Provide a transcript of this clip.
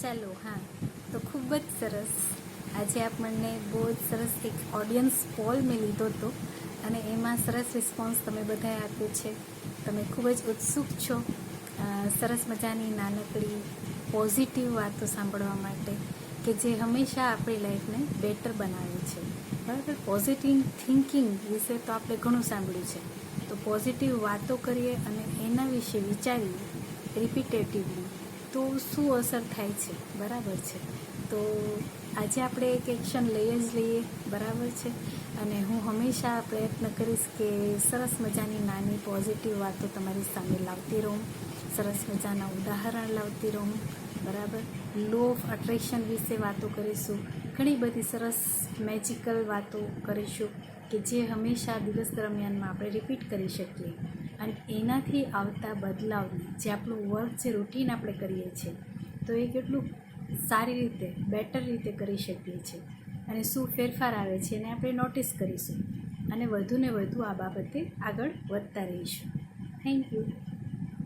ચાલો હા, તો ખૂબ જ સરસ. આજે આપણને બહુ જ સરસ એક ઓડિયન્સ પોલ મેં લીધો હતો અને એમાં સરસ રિસ્પોન્સ તમે બધાએ આપ્યો છે. તમે ખૂબ જ ઉત્સુક છો સરસ મજાની નાનકડી પોઝિટિવ વાતો સાંભળવા માટે કે જે હંમેશા આપણી લાઈફને બેટર બનાવે છે. બરાબર, પોઝિટિવ થિંકિંગ વિશે તો આપણે ઘણું સાંભળ્યું છે, તો પોઝિટિવ વાતો કરીએ અને એના વિશે વિચારીએ રિપીટેટિવલી તો શું અસર થાય છે. બરાબર છે, તો આજે આપણે એક એક્શન લઈએ જ લઈએ. બરાબર છે, અને હું હંમેશા પ્રયત્ન કરીશ કે સરસ મજાની નાની પોઝિટિવ વાતો તમારી સામે લાવતી રહું, સરસ મજાના ઉદાહરણ લાવતી રહું. બરાબર, લો ઓફ અટ્રેક્શન વિશે વાતો કરીશું, ઘણી બધી સરસ મેજિકલ વાતો કરીશું કે જે હંમેશા દિવસ દરમિયાનમાં આપણે રિપીટ કરી શકીએ અને એનાથી આવતા બદલાવને, જે આપણું વર્ક, જે રૂટીન આપણે કરીએ છીએ, તો એ કેટલું સારી રીતે, બેટર રીતે કરી શકીએ છીએ અને શું ફેરફાર આવે છે એને આપણે નોટિસ કરીશું અને વધુને વધુ આ બાબતે આગળ વધતા રહીશું. Thank you.